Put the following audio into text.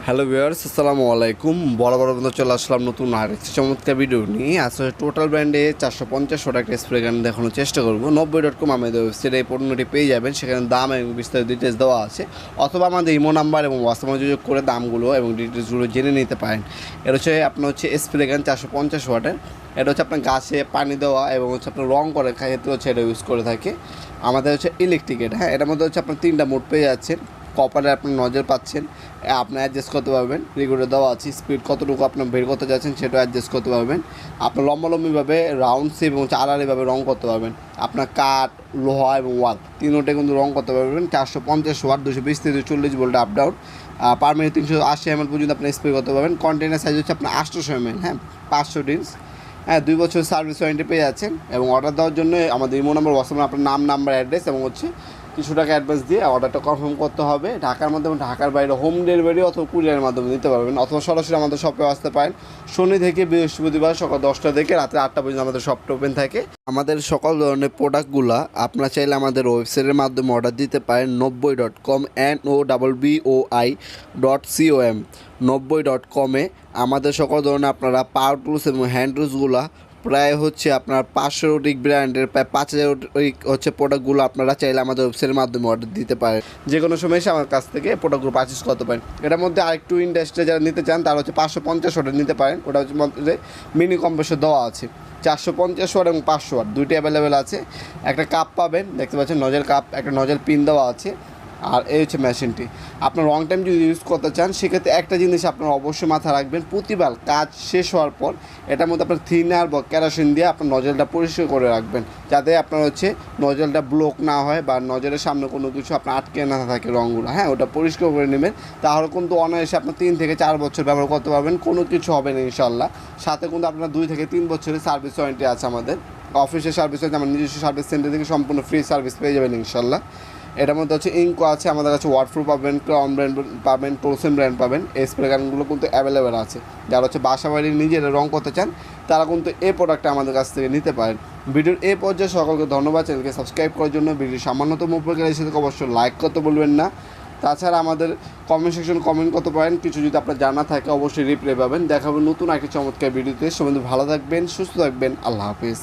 Hello viewers, আসসালামু আলাইকুম। বড় মতো চলে আসলাম নতুন আরেকটি চমৎকার ভিডিও নিয়ে। আসলে টোটাল ব্র্যান্ডে 450 একটা স্প্রে গান দেখানোর চেষ্টা করবো। 90.com আমাদের ওয়েবসাইটে এই পণ্যটি পেয়ে যাবেন। সেখানে দাম এবং বিস্তারিত ডিটেলস দেওয়া আছে, অথবা আমাদের ইমো নাম্বার এবং হোয়াটসঅ্যাপে যোগাযোগ করে দামগুলো এবং ডিটেলসগুলো জেনে নিতে পারেন। এটা হচ্ছে আপনার স্প্রে গান 450 ওয়াটের। এটা হচ্ছে আপনার গাছে পানি দেওয়া এবং আপনার রং করে ক্ষেত্রে এটা ইউজ করে থাকে। আমাদের ইলেকট্রিক এটা, হ্যাঁ, এটার মধ্যে আপনার 3টা মোড পেয়ে যাচ্ছেন। কপারে আপনার নজর পাচ্ছেন, আপনি অ্যাডজাস্ট করতে পারবেন। রেগুলেটর দেওয়া আছে, স্পিড কতটুকু আপনার বের করতে যাচ্ছেন সেটাও অ্যাডজাস্ট করতে পারবেন। আপনার লম্বালম্বিভাবে রাউন্ড শেপ এবং আড়াআড়িভাবে রং করতে পারবেন। আপনার কাঠ, লোহা এবং ওয়াল তিনোটে কিন্তু রং করতে পারবেন। 450 ওয়াট, 220 থেকে 240 volt up down. Per minute 380 ml পর্যন্ত আপনি স্প্রে করতে পারবেন। কন্টেনার সাইজ হচ্ছে আপনার 800 ml, হ্যাঁ, 500 ডিন্স। হ্যাঁ, 2 বছর সার্ভিস ওয়ারেন্টি পেয়ে যাচ্ছেন। এবং অর্ডার দেওয়ার জন্য আমাদের ইমো নাম্বার, হোয়াটসঅ্যাপে আপনার নাম, নাম্বার, অ্যাড্রেস এবং কিছু টাকা অ্যাডভান্স দিয়ে অর্ডারটা কনফার্ম করতে হবে। ঢাকার মধ্যে এবং ঢাকার বাইরে হোম ডেলিভারি অথবা কুরিয়ারের মাধ্যমে নিতে পারবেন, অথবা সরাসরি আমাদের শপে আসতে পারেন। শনি থেকে বৃহস্পতিবার সকাল 10টা থেকে রাত্রে 8টা পর্যন্ত আমাদের শপটা ওপেন থাকে। আমাদের সকল ধরনের প্রোডাক্টগুলো আপনারা চাইলে আমাদের ওয়েবসাইটের মাধ্যমে অর্ডার দিতে পারেন। 90.com NOBBOI.com 90.com-এ আমাদের সকল ধরনের আপনারা পাওয়ার টুলস এবং হ্যান্ড টুলসগুলো প্রায় আপনার 500 অধিক ব্র্যান্ডের প্রায় 5000 প্রোডাক্টগুলো আপনারা চাইলে আমাদের ওয়েবসাইটের মাধ্যমে অর্ডার দিতে পারেন। যে কোনো সময় এসে আমার কাছ থেকে প্রোডাক্টগুলো পারচেস করতে পারেন। এটার মধ্যে আরেকটু ইন্ডাস্ট্রি যারা নিতে চান তারা 550 ওয়াটের নিতে পারেন। ওটা মধ্যে মিনি কম্প্রেসর দেওয়া আছে। 450 ওয়াট এবং 500 ওয়াট দুইটি অ্যাভেলেবেল আছে। একটা কাপ পাবেন, দেখতে পাচ্ছেন নজেল কাপ, একটা নজেল পিন দেওয়া আছে। আর এই মেশিনটি আপনার লং টাইম যদি ইউজ করতে চান সেক্ষেত্রে একটা জিনিস আপনার অবশ্যই মাথায় রাখবেন, প্রতিবার কাজ শেষ হওয়ার পর এটার মধ্যে আপনার থিনার বা কেরোসিন দিয়ে আপনার নজলটা পরিষ্কার করে রাখবেন, যাতে আপনার নজলটা ব্লক না হয় বা নজলের সামনে কোনো কিছু আপনার আটকে না থাকে রঙগুলো, হ্যাঁ, ওটা পরিষ্কার করে নেবেন। তাহলে কিন্তু অনায়াসে আপনার 3 থেকে 4 বছর ব্যবহার করতে পারবেন, কোনো কিছু হবে না ইনশাল্লাহ। সাথে কিন্তু আপনার 2 থেকে 3 বছরের সার্ভিস ওয়ারেন্টি আছে। আমাদের অফিসের সার্ভিস ওয়ারেন্টি, আমার নিজস্ব সার্ভিস সেন্টার থেকে সম্পূর্ণ ফ্রি সার্ভিস পেয়ে যাবেন ইনশাল্লাহ। এটার মধ্যে ইঙ্কো আছে, আমাদের কাছে ওয়াটারপ্রুফ পাবেন, ক্রাউন ব্র্যান্ড পাবেন, প্রোসেন ব্র্যান্ড পাবেন। এই স্প্রে গানগুলো কিন্তু অ্যাভেলেবেল আছে। যারা বাসা বাড়ি নিজেরা রং করতে চান তারা কিন্তু এই প্রোডাক্টটা আমাদের কাছ থেকে নিতে পারেন। ভিডিওর এই পর্যায়ে সকলকে ধন্যবাদ। চ্যানেলকে সাবস্ক্রাইব করার জন্য। ভিডিও সামান্যতম উপকার এসে থেকে অবশ্যই লাইক করতে বলবেন না। তাছাড়া আমাদের কমেন্ট সেকশন কমেন্ট করতে পারেন, কিছু যদি আপনার জানা থাকে অবশ্যই রিপ্লাই পাবেন। দেখাবেন নতুন একটি চমৎকার ভিডিওতে। সবাই ভালো থাকবেন, সুস্থ থাকবেন। আল্লাহ হাফিজ।